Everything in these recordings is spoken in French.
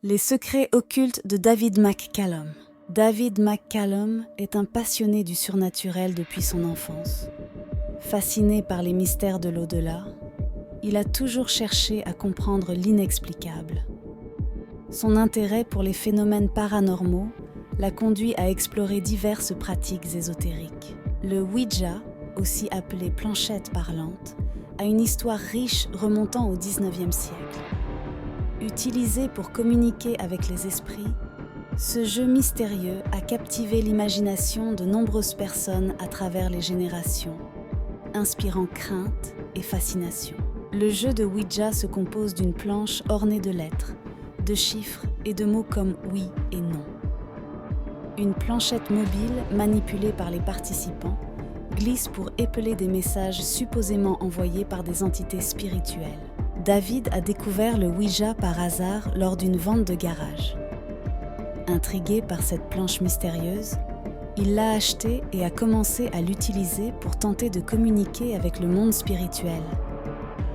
Les secrets occultes de David McCallum. David McCallum est un passionné du surnaturel depuis son enfance. Fasciné par les mystères de l'au-delà, il a toujours cherché à comprendre l'inexplicable. Son intérêt pour les phénomènes paranormaux l'a conduit à explorer diverses pratiques ésotériques. Le Ouija, aussi appelé planchette parlante, a une histoire riche remontant au XIXe siècle. Utilisé pour communiquer avec les esprits, ce jeu mystérieux a captivé l'imagination de nombreuses personnes à travers les générations, inspirant crainte et fascination. Le jeu de Ouija se compose d'une planche ornée de lettres, de chiffres et de mots comme oui et non. Une planchette mobile manipulée par les participants glisse pour épeler des messages supposément envoyés par des entités spirituelles. David a découvert le Ouija par hasard lors d'une vente de garage. Intrigué par cette planche mystérieuse, il l'a achetée et a commencé à l'utiliser pour tenter de communiquer avec le monde spirituel,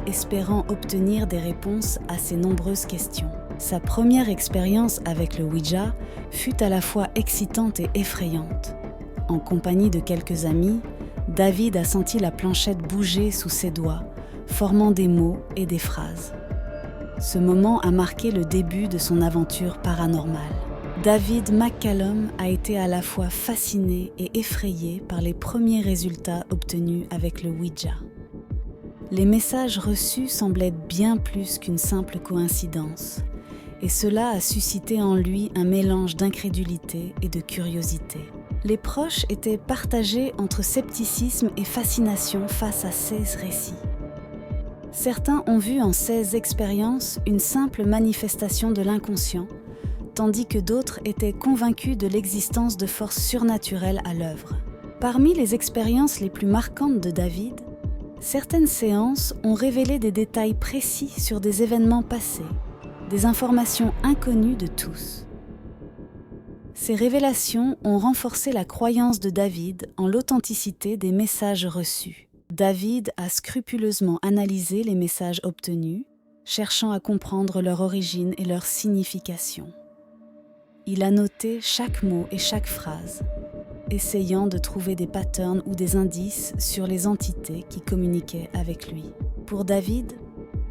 espérant obtenir des réponses à ses nombreuses questions. Sa première expérience avec le Ouija fut à la fois excitante et effrayante. En compagnie de quelques amis, David a senti la planchette bouger sous ses doigts, formant des mots et des phrases. Ce moment a marqué le début de son aventure paranormale. David McCallum a été à la fois fasciné et effrayé par les premiers résultats obtenus avec le Ouija. Les messages reçus semblaient bien plus qu'une simple coïncidence, et cela a suscité en lui un mélange d'incrédulité et de curiosité. Les proches étaient partagés entre scepticisme et fascination face à ces récits. Certains ont vu en ces expériences une simple manifestation de l'inconscient, tandis que d'autres étaient convaincus de l'existence de forces surnaturelles à l'œuvre. Parmi les expériences les plus marquantes de David, certaines séances ont révélé des détails précis sur des événements passés, des informations inconnues de tous. Ces révélations ont renforcé la croyance de David en l'authenticité des messages reçus. David a scrupuleusement analysé les messages obtenus, cherchant à comprendre leur origine et leur signification. Il a noté chaque mot et chaque phrase, essayant de trouver des patterns ou des indices sur les entités qui communiquaient avec lui. Pour David,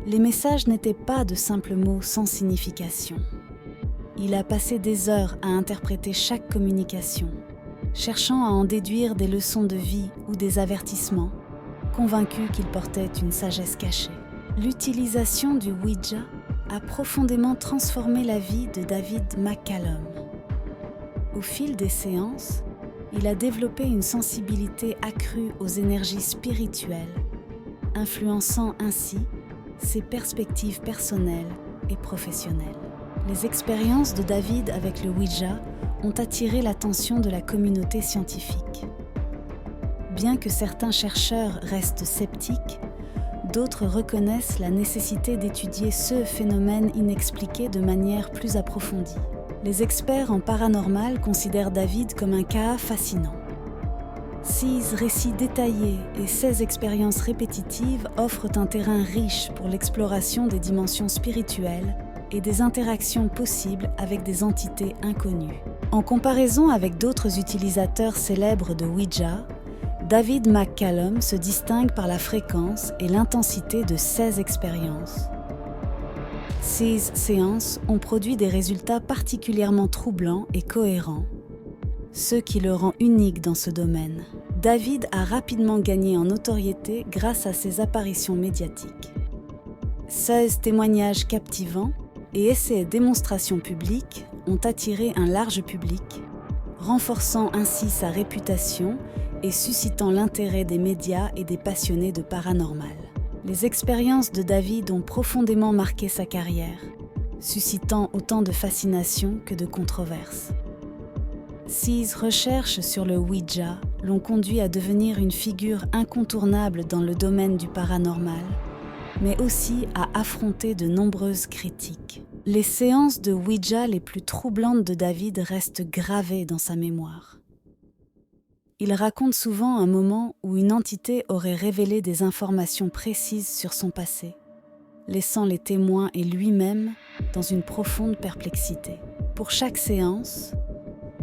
les messages n'étaient pas de simples mots sans signification. Il a passé des heures à interpréter chaque communication, cherchant à en déduire des leçons de vie ou des avertissements, convaincu qu'il portait une sagesse cachée. L'utilisation du Ouija a profondément transformé la vie de David McCallum. Au fil des séances, il a développé une sensibilité accrue aux énergies spirituelles, influençant ainsi ses perspectives personnelles et professionnelles. Les expériences de David avec le Ouija ont attiré l'attention de la communauté scientifique. Bien que certains chercheurs restent sceptiques, d'autres reconnaissent la nécessité d'étudier ce phénomène inexpliqué de manière plus approfondie. Les experts en paranormal considèrent David comme un cas fascinant. Ses récits détaillés et ses expériences répétitives offrent un terrain riche pour l'exploration des dimensions spirituelles et des interactions possibles avec des entités inconnues. En comparaison avec d'autres utilisateurs célèbres de Ouija, David McCallum se distingue par la fréquence et l'intensité de ses expériences. Ces séances ont produit des résultats particulièrement troublants et cohérents, ce qui le rend unique dans ce domaine. David a rapidement gagné en notoriété grâce à ses apparitions médiatiques. Ses témoignages captivants et ses démonstrations publiques ont attiré un large public, renforçant ainsi sa réputation et suscitant l'intérêt des médias et des passionnés de paranormal. Les expériences de David ont profondément marqué sa carrière, suscitant autant de fascination que de controverses. Ses recherches sur le Ouija l'ont conduit à devenir une figure incontournable dans le domaine du paranormal, mais aussi à affronter de nombreuses critiques. Les séances de Ouija les plus troublantes de David restent gravées dans sa mémoire. Il raconte souvent un moment où une entité aurait révélé des informations précises sur son passé, laissant les témoins et lui-même dans une profonde perplexité. Pour chaque séance,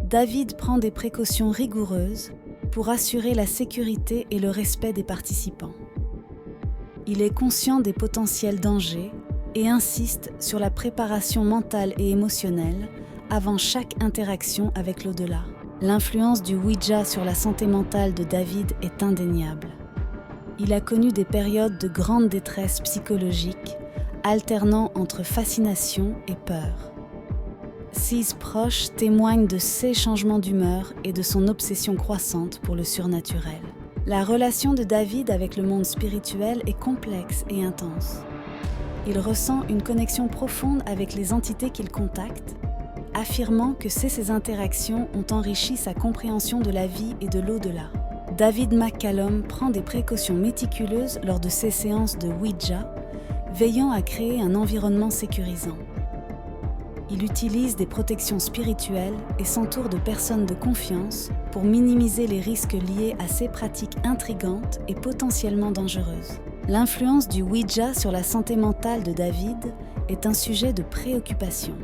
David prend des précautions rigoureuses pour assurer la sécurité et le respect des participants. Il est conscient des potentiels dangers et insiste sur la préparation mentale et émotionnelle avant chaque interaction avec l'au-delà. L'influence du Ouija sur la santé mentale de David est indéniable. Il a connu des périodes de grande détresse psychologique, alternant entre fascination et peur. Ses proches témoignent de ses changements d'humeur et de son obsession croissante pour le surnaturel. La relation de David avec le monde spirituel est complexe et intense. Il ressent une connexion profonde avec les entités qu'il contacte, affirmant que ces interactions ont enrichi sa compréhension de la vie et de l'au-delà. David McCallum prend des précautions méticuleuses lors de ses séances de Ouija, veillant à créer un environnement sécurisant. Il utilise des protections spirituelles et s'entoure de personnes de confiance pour minimiser les risques liés à ces pratiques intrigantes et potentiellement dangereuses. L'influence du Ouija sur la santé mentale de David est un sujet de préoccupation.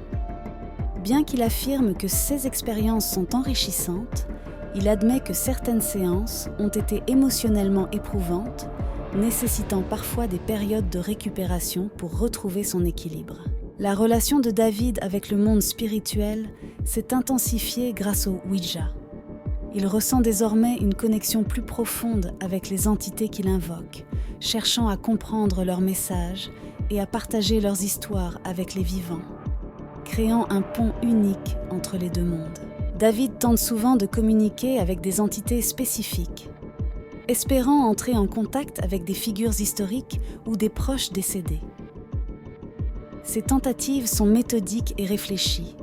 Bien qu'il affirme que ces expériences sont enrichissantes, il admet que certaines séances ont été émotionnellement éprouvantes, nécessitant parfois des périodes de récupération pour retrouver son équilibre. La relation de David avec le monde spirituel s'est intensifiée grâce au Ouija. Il ressent désormais une connexion plus profonde avec les entités qu'il invoque, cherchant à comprendre leurs messages et à partager leurs histoires avec les vivants, créant un pont unique entre les deux mondes. David tente souvent de communiquer avec des entités spécifiques, espérant entrer en contact avec des figures historiques ou des proches décédés. Ces tentatives sont méthodiques et réfléchies,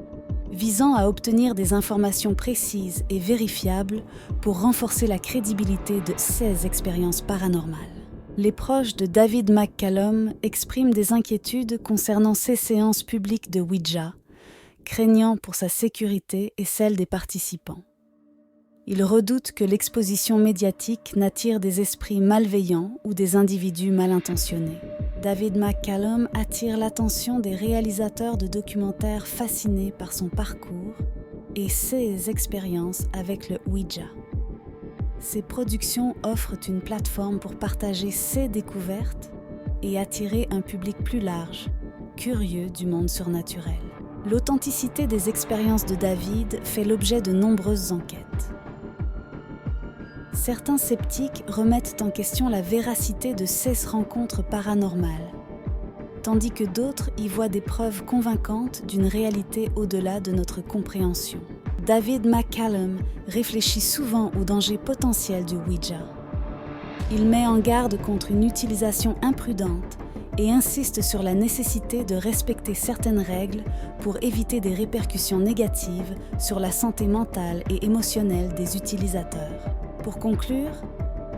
visant à obtenir des informations précises et vérifiables pour renforcer la crédibilité de ces expériences paranormales. Les proches de David McCallum expriment des inquiétudes concernant ces séances publiques de Ouija, craignant pour sa sécurité et celle des participants. Ils redoutent que l'exposition médiatique n'attire des esprits malveillants ou des individus mal intentionnés. David McCallum attire l'attention des réalisateurs de documentaires fascinés par son parcours et ses expériences avec le Ouija. Ces productions offrent une plateforme pour partager ses découvertes et attirer un public plus large, curieux du monde surnaturel. L'authenticité des expériences de David fait l'objet de nombreuses enquêtes. Certains sceptiques remettent en question la véracité de ces rencontres paranormales, tandis que d'autres y voient des preuves convaincantes d'une réalité au-delà de notre compréhension. David McCallum réfléchit souvent aux dangers potentiels du Ouija. Il met en garde contre une utilisation imprudente et insiste sur la nécessité de respecter certaines règles pour éviter des répercussions négatives sur la santé mentale et émotionnelle des utilisateurs. Pour conclure,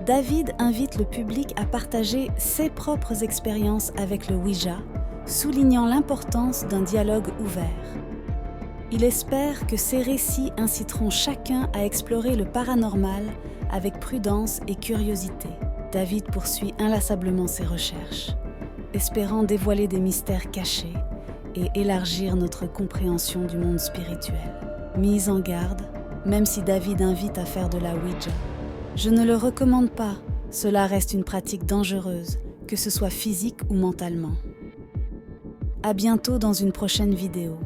David invite le public à partager ses propres expériences avec le Ouija, soulignant l'importance d'un dialogue ouvert. Il espère que ces récits inciteront chacun à explorer le paranormal avec prudence et curiosité. David poursuit inlassablement ses recherches, espérant dévoiler des mystères cachés et élargir notre compréhension du monde spirituel. Mise en garde, même si David invite à faire de la Ouija, je ne le recommande pas, cela reste une pratique dangereuse, que ce soit physique ou mentalement. À bientôt dans une prochaine vidéo.